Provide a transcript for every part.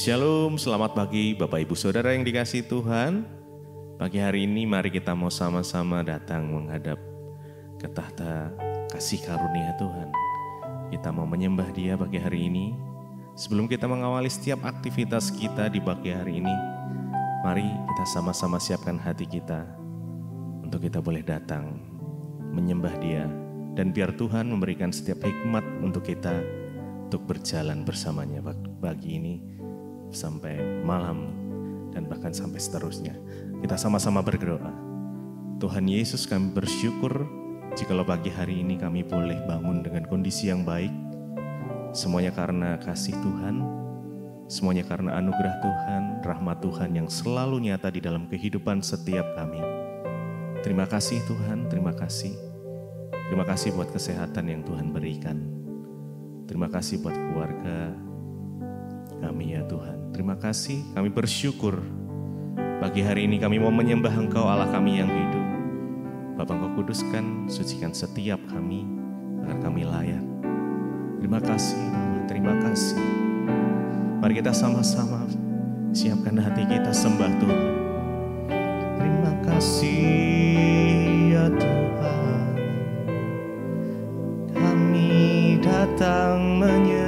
Shalom, selamat pagi Bapak Ibu Saudara yang dikasihi Tuhan. Pagi hari ini mari kita mau sama-sama datang menghadap ke tahta kasih karunia Tuhan. Kita mau menyembah Dia pagi hari ini. Sebelum kita mengawali setiap aktivitas kita di pagi hari ini, mari kita sama-sama siapkan hati kita untuk kita boleh datang menyembah Dia. Dan biar Tuhan memberikan setiap hikmat untuk kita untuk berjalan bersamanya pagi ini sampai malam dan bahkan sampai seterusnya. Kita sama-sama berdoa. Tuhan Yesus, kami bersyukur jikalau pagi hari ini kami boleh bangun dengan kondisi yang baik. Semuanya karena kasih Tuhan, semuanya karena anugerah Tuhan, rahmat Tuhan yang selalu nyata di dalam kehidupan setiap kami. Terima kasih Tuhan, terima kasih. Terima kasih buat kesehatan yang Tuhan berikan. Terima kasih buat keluarga kami ya Tuhan. Terima kasih, kami bersyukur. Pagi hari ini kami mau menyembah Engkau Allah kami yang hidup. Bapa, Engkau kuduskan, sucikan setiap kami agar kami layak. Terima kasih Bapa, terima kasih. Mari kita sama-sama siapkan hati kita sembah Tuhan. Terima kasih ya Tuhan. Kami datang menyembah.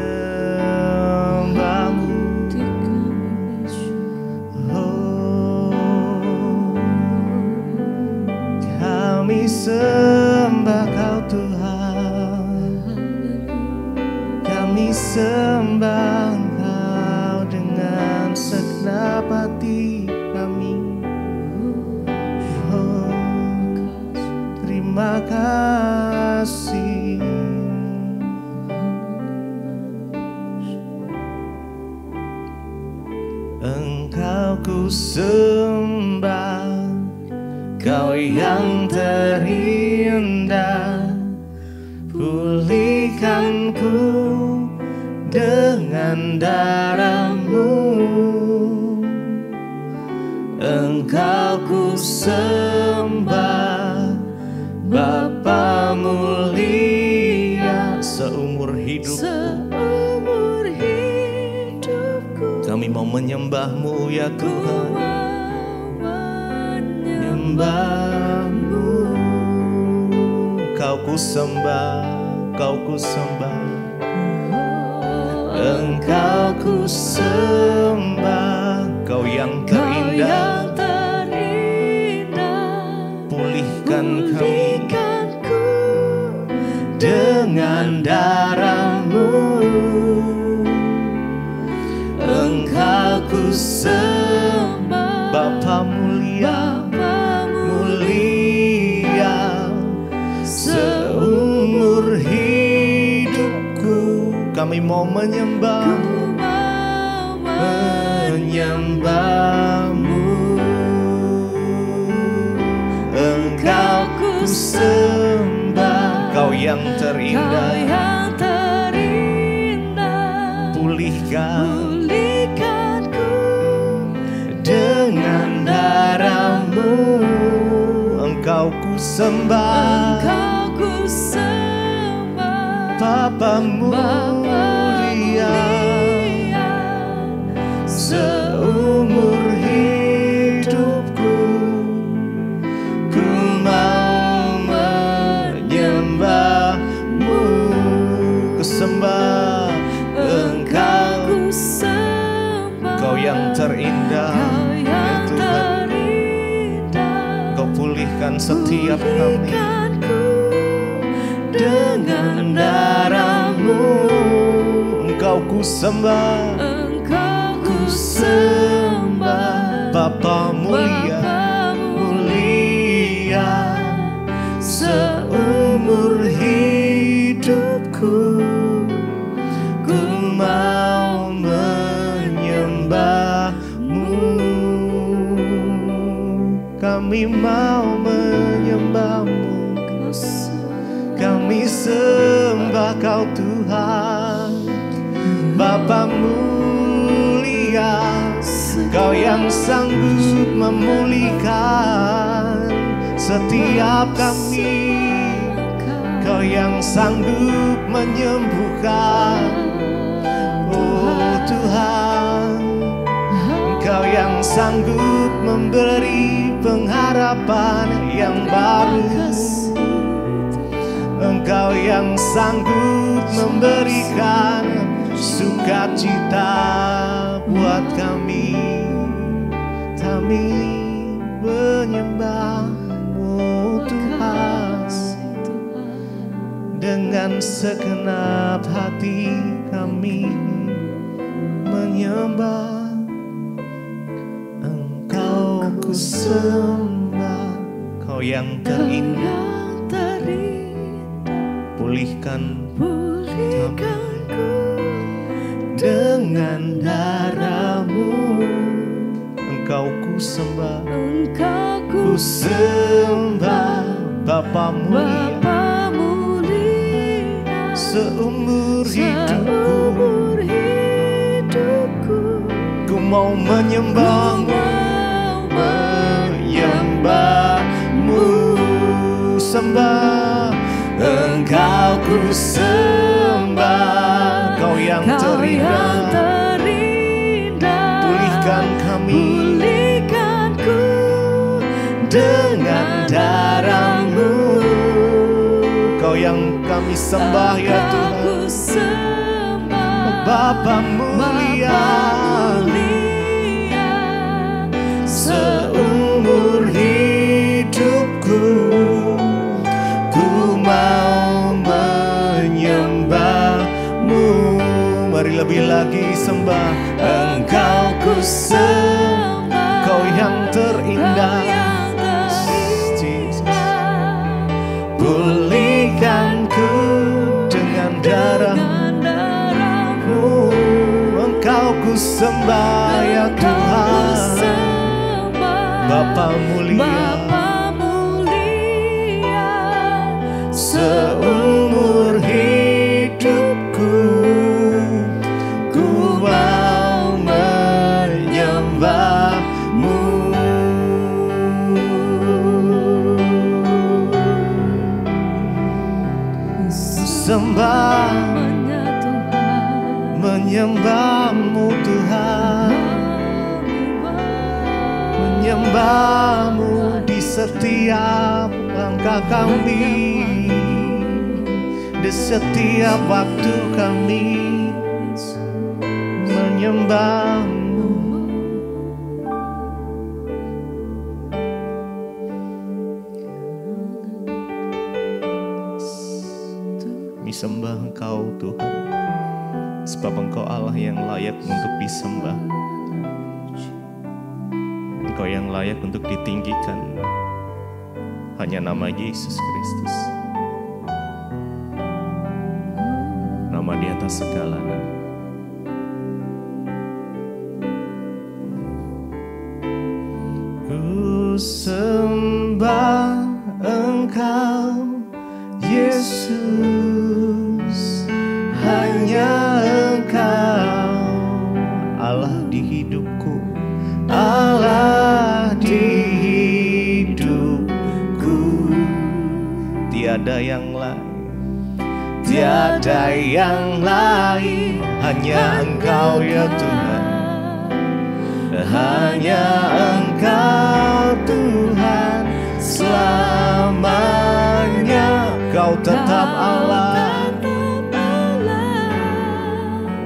Kami sembah Kau Tuhan, kami sembah Kau dengan segenap hati kami. Oh, terima kasih. Engkau ku sembah, Kau yang terindah, pulihkanku dengan darah-Mu. Engkau ku sembah, Bapa mulia, seumur hidupku kami mau menyembah-Mu ya Tuhan. Menyembah-Mu, Kau ku sembah, Kau ku sembah. Engkau ku sembah, Kau yang terindah, pulihkan kami dengan darah-Mu. Engkau ku sembah, Bapa mulia, seumur hidupku kami mau menyembah-Mu. Engkau ku sembah, Kau yang terindah, pulihkanku dengan darah-Mu. Engkau ku sembah, Bapa mulia, seumur hidupku ku mau menyembah-Mu. Ku sembah Engkau, Kau yang terindah ya Tuhan. Kau pulihkan setiap kami dengan darah-Mu. Engkau ku sembah, Bapa mulia, seumur hidupku ku mau menyembah-Mu. Kami mau menyembah-Mu, kami sembah Kau Tuhan. Bapa mulia, Kau yang sanggup memulihkan setiap kami. Kau yang sanggup menyembuhkan. Oh Tuhan, Engkau yang sanggup memberi pengharapan yang baru. Engkau yang sanggup memberikan sukacita buat kami. Kami menyembah-Mu Tuhan, dengan segenap hati kami menyembah. Engkau ku sembah, Kau yang terindah. Pulihkanku dengan darah-Mu. Engkau ku sembah, ku sembah Bapa mulia. Seumur hidupku ku mau menyembah-Mu, sembah. Engkau ku sembah, Kau yang terindah. Pulihkan kami, dengan darah-Mu. Kau yang kami sembah ya Tuhan. Bapa mulia, seumur hidupku ku mau menyembah-Mu. Mari lebih lagi sembah. Engkau ku sembah, Kau yang terindah. Pulihkanku dengan darah-Mu. Engkau ku sembah ya Tuhan. Bapa mulia, seumur hidupku ku mau menyembah-Mu. Sembah, menyembah-Mu Tuhan. Menyembah-Mu di setiap langkah kami, di setiap waktu kami menyembah-Mu. Kami sembah Engkau Tuhan, sebab Engkau Allah yang layak untuk disembah. Engkau yang layak untuk ditinggikan. Hanya nama Yesus Kristus, nama di atas segala nama. Ku sembah Engkau Yesus, hanya Engkau Allah di hidupku, Allah di tiada yang lain, tiada yang lain, hanya Engkau ya Tuhan. Hanya Engkau Tuhan, selamanya Kau tetap Allah.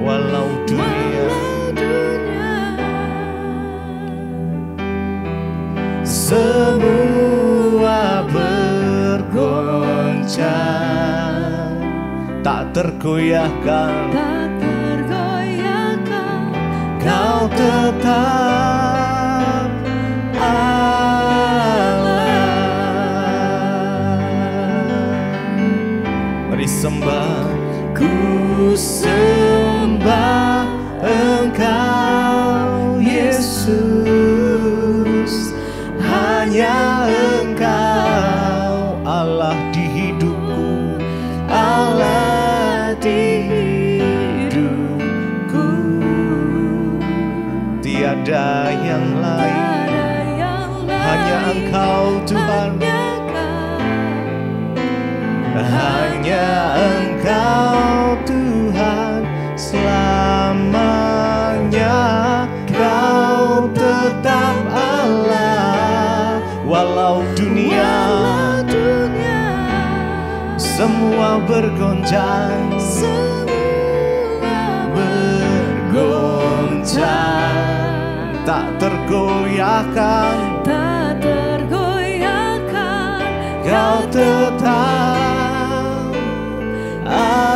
Walau dunia semua bergoncang, tak tergoyahkan, Kau tetap Allah. Mari sembah. Ku sembah Engkau Yesus, hanya Engkau Allah di hidupku, Allah di hidupku. Tiada yang lain, hanya Engkau Tuhan. Hanya Engkau Tuhan, selamanya Kau Walau dunia semua bergoncang, tak tergoyahkan, Kau tetap Allah.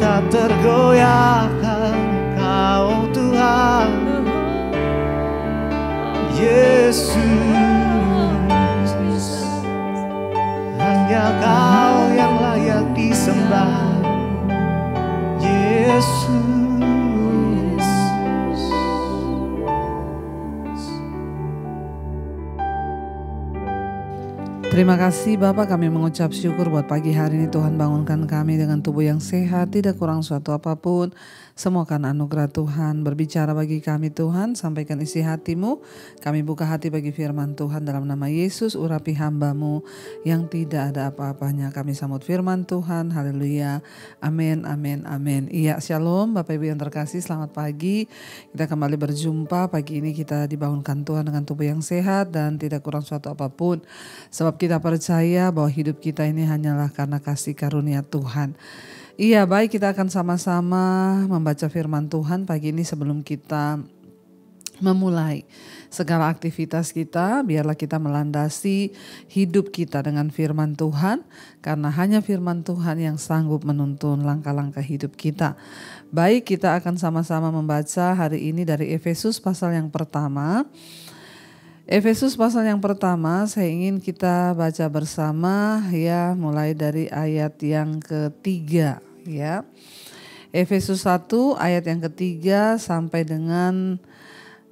Tak tergoyahkan, Kau Tuhan Yesus. Hanya Kau yang layak disembah, Yesus. Terima kasih Bapak, kami mengucap syukur buat pagi hari ini. Tuhan bangunkan kami dengan tubuh yang sehat, tidak kurang suatu apapun. Semua karena anugerah Tuhan. Berbicara bagi kami Tuhan, sampaikan isi hati-Mu. Kami buka hati bagi firman Tuhan dalam nama Yesus. Urapi hamba-Mu yang tidak ada apa-apanya. Kami sambut firman Tuhan, haleluya, amin, amin, amin. Iya, shalom Bapak Ibu yang terkasih, selamat pagi. Kita kembali berjumpa, pagi ini kita dibangunkan Tuhan dengan tubuh yang sehat dan tidak kurang suatu apapun. Sebab kita percaya bahwa hidup kita ini hanyalah karena kasih karunia Tuhan. Iya, baik, kita akan sama-sama membaca firman Tuhan pagi ini. Sebelum kita memulai segala aktivitas kita, biarlah kita melandasi hidup kita dengan firman Tuhan, karena hanya firman Tuhan yang sanggup menuntun langkah-langkah hidup kita. Baik, kita akan sama-sama membaca hari ini dari Efesus pasal yang pertama. Efesus pasal yang pertama, saya ingin kita baca bersama ya, mulai dari ayat yang ketiga ya. Efesus 1 ayat yang ketiga sampai dengan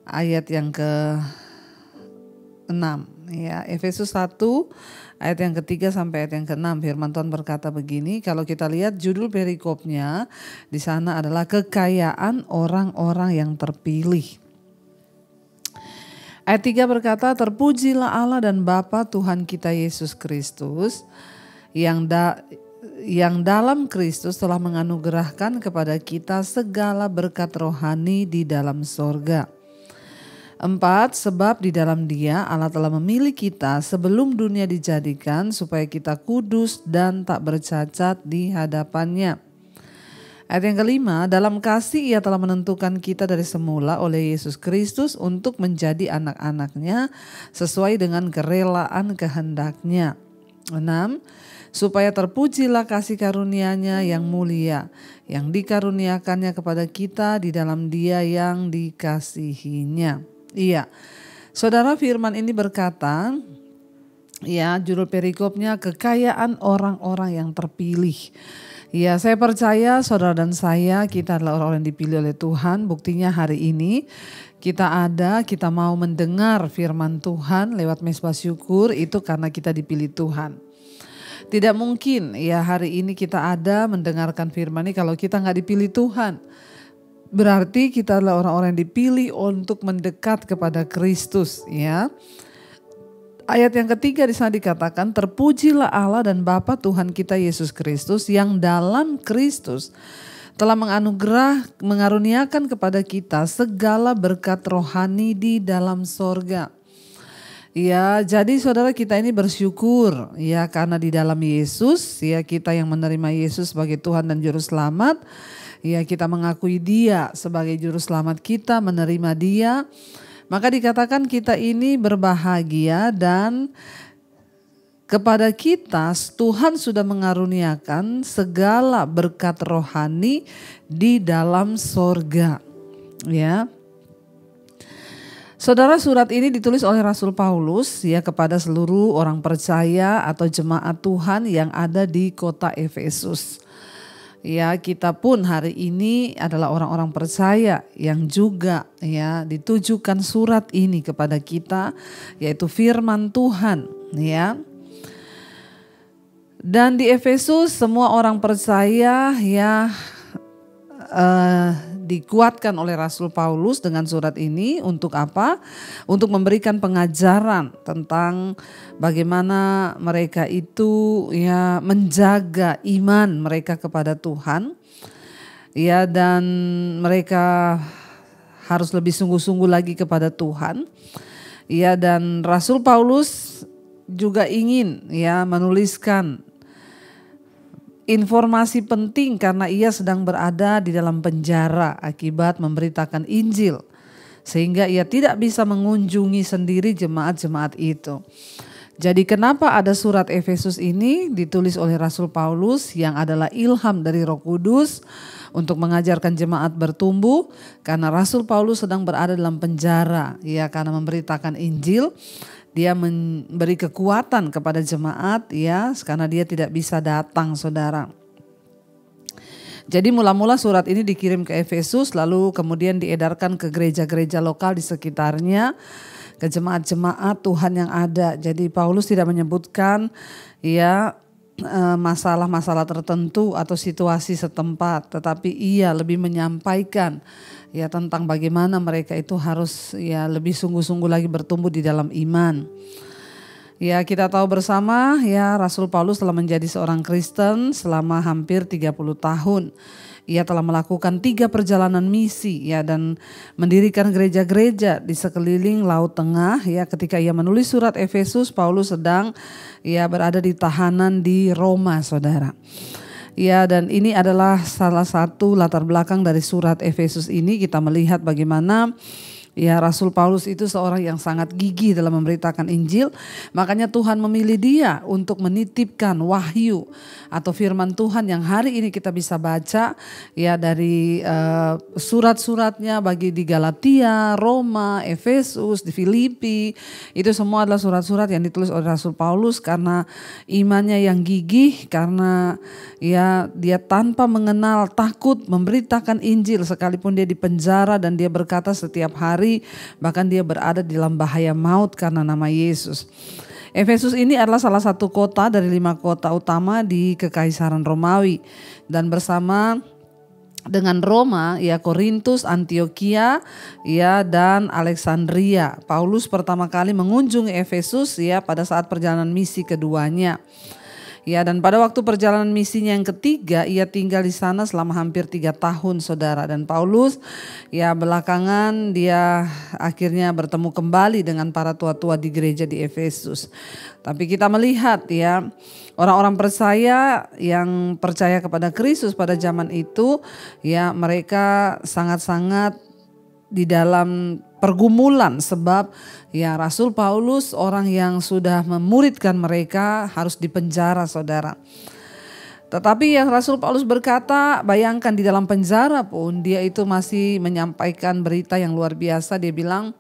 ayat yang ke-6 ya. Efesus 1 ayat yang ketiga sampai ayat yang ke-6, firman Tuhan berkata begini. Kalau kita lihat judul perikopnya di sana adalah kekayaan orang-orang yang terpilih. Ayat 3 berkata, terpujilah Allah dan Bapa Tuhan kita Yesus Kristus yang dalam Kristus telah menganugerahkan kepada kita segala berkat rohani di dalam sorga. 4, sebab di dalam Dia Allah telah memilih kita sebelum dunia dijadikan supaya kita kudus dan tak bercacat di hadapan-Nya. Ayat yang kelima, dalam kasih Ia telah menentukan kita dari semula oleh Yesus Kristus untuk menjadi anak-anak-Nya sesuai dengan kerelaan kehendak-Nya. 6, supaya terpujilah kasih karunia-Nya yang mulia, yang dikaruniakannya kepada kita di dalam Dia yang dikasihi-Nya. Iya, saudara, firman ini berkata, ya, judul perikopnya kekayaan orang-orang yang terpilih. Ya, saya percaya saudara dan saya, kita adalah orang-orang yang dipilih oleh Tuhan. Buktinya hari ini kita mau mendengar firman Tuhan lewat mezbah syukur, itu karena kita dipilih Tuhan. Tidak mungkin ya hari ini kita ada mendengarkan firman ini kalau kita gak dipilih Tuhan. Berarti kita adalah orang-orang yang dipilih untuk mendekat kepada Kristus ya. Ayat yang ketiga di sana dikatakan, terpujilah Allah dan Bapa Tuhan kita Yesus Kristus yang dalam Kristus telah mengaruniakan kepada kita segala berkat rohani di dalam sorga. Ya, jadi saudara, kita ini bersyukur ya karena di dalam Yesus ya, kita yang menerima Yesus sebagai Tuhan dan Juru Selamat. Ya, kita mengakui Dia sebagai Juru Selamat kita, menerima Dia. Maka dikatakan kita ini berbahagia dan kepada kita Tuhan sudah mengaruniakan segala berkat rohani di dalam sorga. Ya, saudara, surat ini ditulis oleh Rasul Paulus ya kepada seluruh orang percaya atau jemaat Tuhan yang ada di kota Efesus. Ya, kita pun hari ini adalah orang-orang percaya yang juga ya ditujukan surat ini kepada kita, yaitu firman Tuhan ya. Dan di Efesus semua orang percaya ya dikuatkan oleh Rasul Paulus dengan surat ini untuk apa? Untuk memberikan pengajaran tentang bagaimana mereka itu ya menjaga iman mereka kepada Tuhan. Ya, dan mereka harus lebih sungguh-sungguh lagi kepada Tuhan. Ya, dan Rasul Paulus juga ingin ya menuliskan informasi penting karena ia sedang berada di dalam penjara akibat memberitakan Injil. Sehingga ia tidak bisa mengunjungi sendiri jemaat-jemaat itu. Jadi kenapa ada surat Efesus ini ditulis oleh Rasul Paulus yang adalah ilham dari Roh Kudus untuk mengajarkan jemaat bertumbuh, karena Rasul Paulus sedang berada dalam penjara ya karena memberitakan Injil. Dia memberi kekuatan kepada jemaat ya karena dia tidak bisa datang, saudara. Jadi mula-mula surat ini dikirim ke Efesus, lalu kemudian diedarkan ke gereja-gereja lokal di sekitarnya, ke jemaat-jemaat Tuhan yang ada. Jadi Paulus tidak menyebutkan ya masalah-masalah tertentu atau situasi setempat, tetapi ia lebih menyampaikan ya tentang bagaimana mereka itu harus ya lebih sungguh-sungguh lagi bertumbuh di dalam iman. Ya, kita tahu bersama ya Rasul Paulus telah menjadi seorang Kristen selama hampir 30 tahun. Ia telah melakukan 3 perjalanan misi ya dan mendirikan gereja-gereja di sekeliling Laut Tengah ya. Ketika ia menulis surat Efesus, Paulus sedang ya berada di tahanan di Roma, saudara. Ya, dan ini adalah salah satu latar belakang dari surat Efesus ini. Kita melihat bagaimana ya Rasul Paulus itu seorang yang sangat gigih dalam memberitakan Injil. Makanya Tuhan memilih dia untuk menitipkan wahyu atau firman Tuhan yang hari ini kita bisa baca ya dari surat-suratnya bagi di Galatia, Roma, Efesus, di Filipi. Itu semua adalah surat-surat yang ditulis oleh Rasul Paulus karena imannya yang gigih, karena ya dia tanpa mengenal takut memberitakan Injil sekalipun dia di penjara, dan dia berkata setiap hari bahkan dia berada di dalam bahaya maut karena nama Yesus. Efesus ini adalah salah satu kota dari 5 kota utama di Kekaisaran Romawi, dan bersama dengan Roma ya Korintus, Antioquia ya dan Alexandria. Paulus pertama kali mengunjungi Efesus ya pada saat perjalanan misi keduanya. Ya, dan pada waktu perjalanan misinya yang ketiga, ia tinggal di sana selama hampir 3 tahun, saudara. Dan Paulus ya belakangan dia akhirnya bertemu kembali dengan para tua-tua di gereja di Efesus. Tapi kita melihat ya orang-orang percaya yang percaya kepada Kristus pada zaman itu ya mereka sangat-sangat di dalam pergumulan, sebab ya Rasul Paulus orang yang sudah memuridkan mereka harus dipenjara, saudara. Tetapi ya Rasul Paulus berkata, bayangkan di dalam penjara pun dia itu masih menyampaikan berita yang luar biasa. Dia bilang,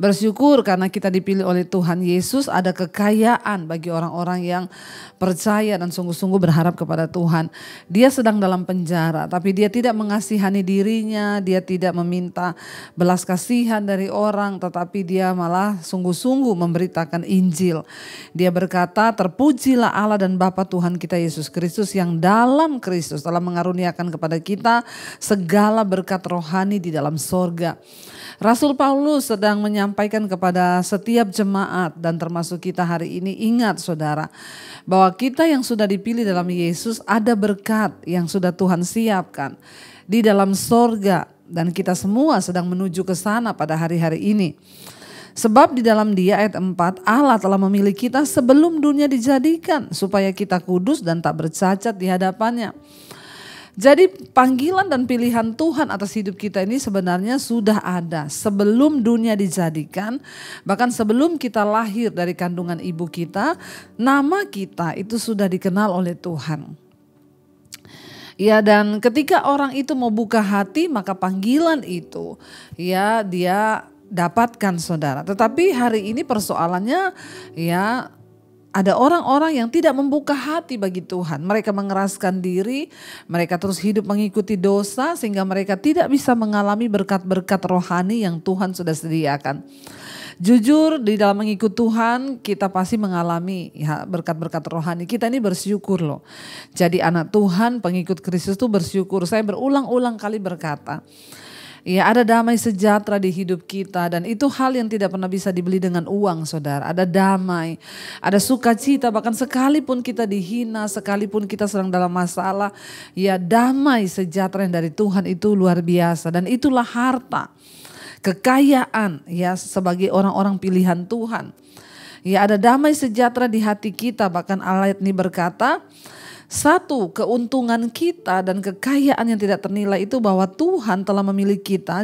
bersyukur karena kita dipilih oleh Tuhan Yesus, ada kekayaan bagi orang-orang yang percaya dan sungguh-sungguh berharap kepada Tuhan. Dia sedang dalam penjara, tapi dia tidak mengasihani dirinya, dia tidak meminta belas kasihan dari orang, tetapi dia malah sungguh-sungguh memberitakan Injil. Dia berkata, terpujilah Allah dan Bapa Tuhan kita Yesus Kristus yang dalam Kristus telah mengaruniakan kepada kita segala berkat rohani di dalam sorga. Rasul Paulus sedang menyampaikan kepada setiap jemaat dan termasuk kita hari ini, ingat saudara, bahwa kita yang sudah dipilih dalam Yesus ada berkat yang sudah Tuhan siapkan di dalam sorga, dan kita semua sedang menuju ke sana pada hari-hari ini. Sebab di dalam Dia ayat 4, Allah telah memilih kita sebelum dunia dijadikan supaya kita kudus dan tak bercacat di hadapannya. Jadi panggilan dan pilihan Tuhan atas hidup kita ini sebenarnya sudah ada sebelum dunia dijadikan. Bahkan sebelum kita lahir dari kandungan ibu kita, nama kita itu sudah dikenal oleh Tuhan. Ya, dan ketika orang itu mau buka hati, maka panggilan itu ya dia dapatkan, saudara. Tetapi hari ini persoalannya ya ada orang-orang yang tidak membuka hati bagi Tuhan. Mereka mengeraskan diri, mereka terus hidup mengikuti dosa sehingga mereka tidak bisa mengalami berkat-berkat rohani yang Tuhan sudah sediakan. Jujur di dalam mengikut Tuhan kita pasti mengalami ya, berkat-berkat rohani. Kita ini bersyukur loh. Jadi anak Tuhan, pengikut Kristus itu bersyukur. Saya berulang-ulang kali berkata, Ya, ada damai sejahtera di hidup kita dan itu hal yang tidak pernah bisa dibeli dengan uang, saudara. Ada damai, ada sukacita, bahkan sekalipun kita dihina, sekalipun kita sedang dalam masalah, ya damai sejahtera yang dari Tuhan itu luar biasa dan itulah harta, kekayaan ya sebagai orang-orang pilihan Tuhan. Ya, ada damai sejahtera di hati kita, bahkan ayat ini berkata, satu keuntungan kita dan kekayaan yang tidak ternilai itu bahwa Tuhan telah memilih kita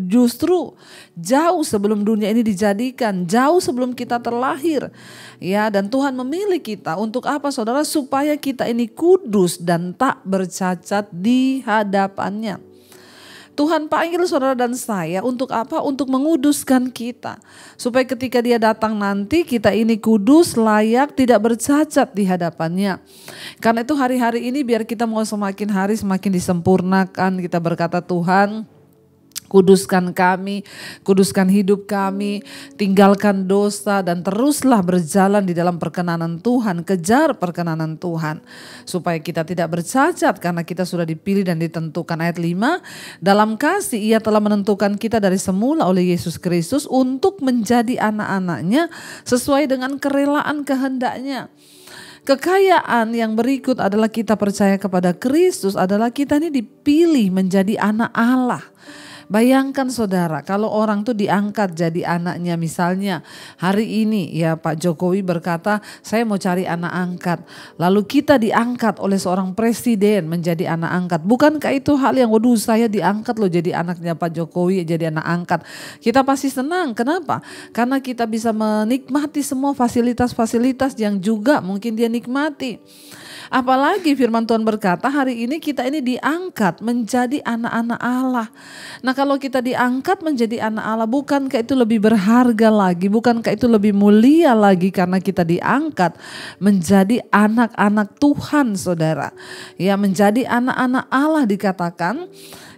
justru jauh sebelum dunia ini dijadikan, jauh sebelum kita terlahir. Ya, dan Tuhan memilih kita untuk apa, saudara? Supaya kita ini kudus dan tak bercacat di hadapannya. Tuhan panggil saudara dan saya untuk apa? Untuk menguduskan kita. Supaya ketika dia datang nanti kita ini kudus, layak, tidak bercacat di hadapannya. Karena itu hari-hari ini biar kita mau semakin hari semakin disempurnakan. Kita berkata, Tuhan, kuduskan kami, kuduskan hidup kami, tinggalkan dosa dan teruslah berjalan di dalam perkenanan Tuhan, kejar perkenanan Tuhan. Supaya kita tidak bercacat karena kita sudah dipilih dan ditentukan. Ayat 5, dalam kasih ia telah menentukan kita dari semula oleh Yesus Kristus untuk menjadi anak-anaknya sesuai dengan kerelaan kehendaknya. Kekayaan yang berikut adalah kita percaya kepada Kristus adalah kita ini dipilih menjadi anak Allah. Bayangkan saudara, kalau orang tuh diangkat jadi anaknya, misalnya hari ini ya Pak Jokowi berkata saya mau cari anak angkat. Lalu kita diangkat oleh seorang presiden menjadi anak angkat. Bukankah itu hal yang waduh saya diangkat loh jadi anaknya Pak Jokowi, jadi anak angkat. Kita pasti senang, kenapa? Karena kita bisa menikmati semua fasilitas-fasilitas yang juga mungkin dia nikmati. Apalagi firman Tuhan berkata hari ini kita ini diangkat menjadi anak-anak Allah. Nah kalau kita diangkat menjadi anak Allah, bukankah itu lebih berharga lagi? Bukankah itu lebih mulia lagi karena kita diangkat menjadi anak-anak Tuhan, saudara. Ya, menjadi anak-anak Allah dikatakan.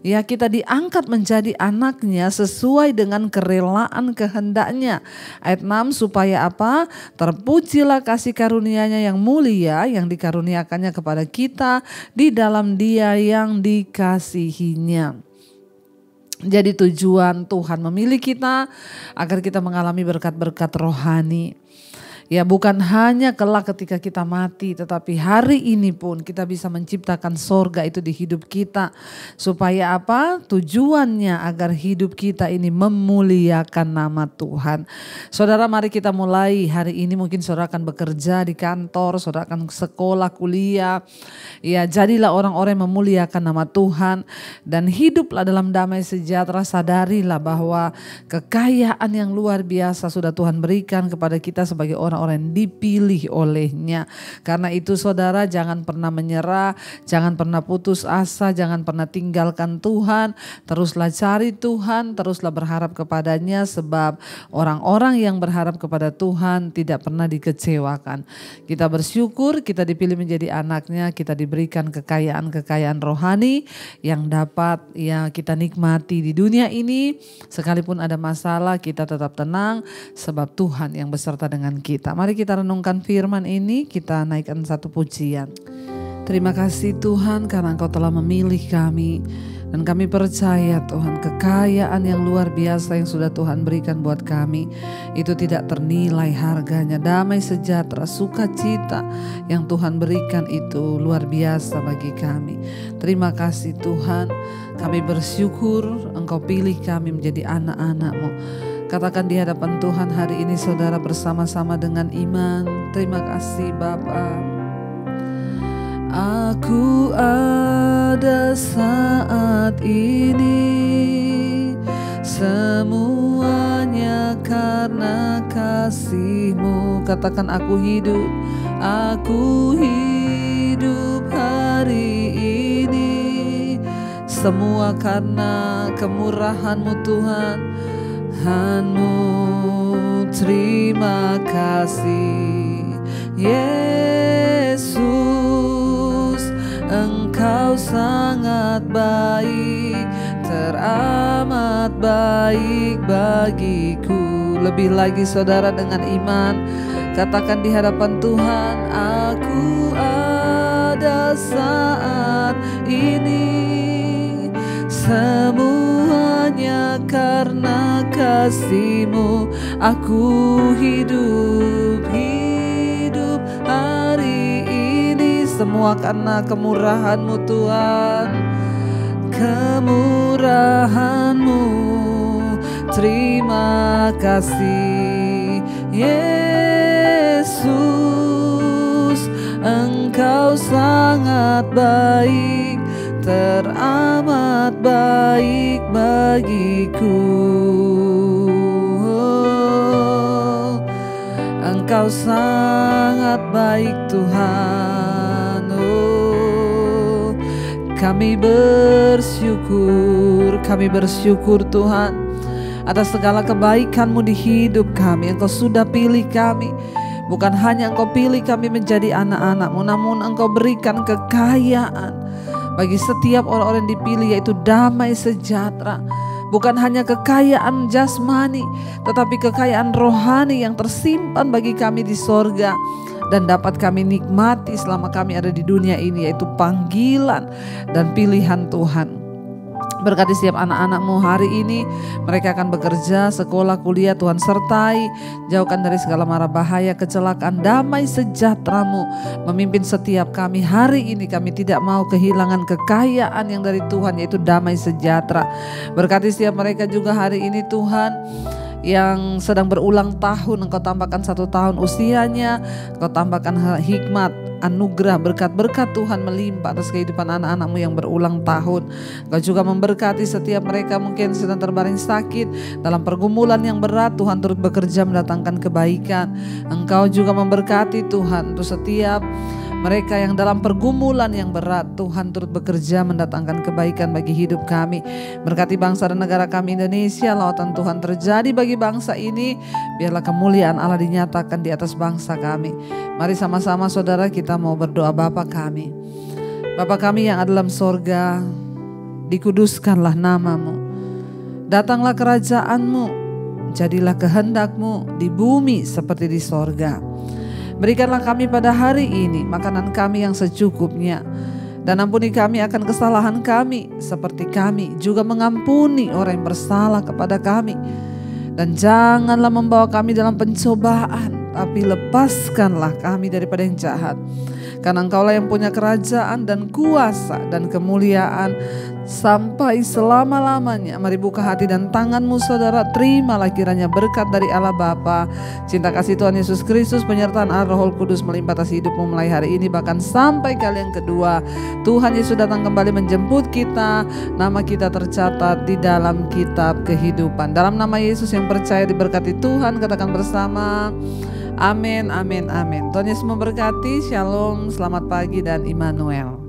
Ya, kita diangkat menjadi anaknya sesuai dengan kerelaan kehendaknya. Ayat 6, supaya apa? Terpujilah kasih karunia-Nya yang mulia yang dikaruniakannya kepada kita di dalam Dia yang dikasihinya. Jadi tujuan Tuhan memilih kita agar kita mengalami berkat-berkat rohani. Ya, bukan hanya kelak ketika kita mati, tetapi hari ini pun kita bisa menciptakan sorga itu di hidup kita. Supaya apa? Tujuannya agar hidup kita ini memuliakan nama Tuhan. Saudara, mari kita mulai hari ini. Mungkin saudara akan bekerja di kantor, saudara akan sekolah, kuliah. Ya, jadilah orang-orang yang memuliakan nama Tuhan. Dan hiduplah dalam damai sejahtera. Sadarilah bahwa kekayaan yang luar biasa sudah Tuhan berikan kepada kita sebagai orang yang dipilih olehnya. Karena itu saudara, jangan pernah menyerah, jangan pernah putus asa, jangan pernah tinggalkan Tuhan. Teruslah cari Tuhan, teruslah berharap kepadanya, sebab orang-orang yang berharap kepada Tuhan tidak pernah dikecewakan. Kita bersyukur kita dipilih menjadi anaknya, kita diberikan kekayaan-kekayaan rohani yang dapat ya kita nikmati di dunia ini. Sekalipun ada masalah, kita tetap tenang sebab Tuhan yang beserta dengan kita. Mari kita renungkan firman ini, kita naikkan satu pujian. Terima kasih Tuhan karena Engkau telah memilih kami. Dan kami percaya Tuhan kekayaan yang luar biasa yang sudah Tuhan berikan buat kami. Itu tidak ternilai harganya. Damai sejahtera, sukacita yang Tuhan berikan itu luar biasa bagi kami. Terima kasih Tuhan. Kami bersyukur Engkau pilih kami menjadi anak-anak-Mu. Katakan di hadapan Tuhan hari ini saudara bersama-sama dengan iman. Terima kasih Bapa. Aku ada saat ini, semuanya karena kasih-Mu. Katakan aku hidup hari ini, semua karena kemurahan-Mu Tuhan. Terima kasih Yesus, Engkau sangat baik, teramat baik bagiku. Lebih lagi saudara dengan iman, katakan di hadapan Tuhan, aku ada saat ini, semua karena kasih-Mu aku hidup hari ini. Semua karena kemurahan-Mu Tuhan, kemurahan-Mu. Terima kasih Yesus, Engkau sangat baik, teramat baik bagiku. Engkau sangat baik Tuhan. Kami bersyukur Tuhan atas segala kebaikan-Mu di hidup kami. Engkau sudah pilih kami. Bukan hanya Engkau pilih kami menjadi anak-anak-Mu, namun Engkau berikan kekayaan bagi setiap orang-orang yang dipilih, yaitu damai sejahtera. Bukan hanya kekayaan jasmani, tetapi kekayaan rohani yang tersimpan bagi kami di sorga dan dapat kami nikmati selama kami ada di dunia ini, yaitu panggilan dan pilihan Tuhan. Berkati setiap anak-anak-Mu hari ini, mereka akan bekerja, sekolah, kuliah, Tuhan sertai, jauhkan dari segala mara bahaya, kecelakaan, damai sejahtera-Mu memimpin setiap kami hari ini. Kami tidak mau kehilangan kekayaan yang dari Tuhan, yaitu damai sejahtera. Berkati setiap mereka juga hari ini Tuhan, yang sedang berulang tahun, Engkau tambahkan 1 tahun usianya, Engkau tambahkan hikmat, anugerah, berkat-berkat Tuhan melimpah atas kehidupan anak-anak-Mu yang berulang tahun. Engkau juga memberkati setiap mereka mungkin sedang terbaring sakit, dalam pergumulan yang berat, Tuhan turut bekerja mendatangkan kebaikan. Engkau juga memberkati Tuhan untuk setiap mereka yang dalam pergumulan yang berat, Tuhan turut bekerja mendatangkan kebaikan bagi hidup kami. Berkati bangsa dan negara kami Indonesia, lawatan Tuhan terjadi bagi bangsa ini. Biarlah kemuliaan Allah dinyatakan di atas bangsa kami. Mari sama-sama saudara kita mau berdoa. Bapa kami, Bapa kami yang ada dalam sorga, dikuduskanlah nama-Mu. Datanglah kerajaan-Mu, jadilah kehendak-Mu di bumi seperti di sorga. Berikanlah kami pada hari ini makanan kami yang secukupnya, dan ampuni kami akan kesalahan kami seperti kami juga mengampuni orang yang bersalah kepada kami. Dan janganlah membawa kami dalam pencobaan, tapi lepaskanlah kami daripada yang jahat. Karena Engkaulah yang punya kerajaan dan kuasa dan kemuliaan sampai selama-lamanya. Mari buka hati dan tangan-Mu saudara, terimalah kiranya berkat dari Allah Bapa, cinta kasih Tuhan Yesus Kristus, penyertaan Allah Roh Kudus melimpah atas hidupmu mulai hari ini bahkan sampai kali yang kedua. Tuhan Yesus datang kembali menjemput kita, nama kita tercatat di dalam kitab kehidupan. Dalam nama Yesus yang percaya diberkati Tuhan, katakan bersama amin, amin, amin. Tuhan Yesus memberkati. Shalom, selamat pagi dan Immanuel.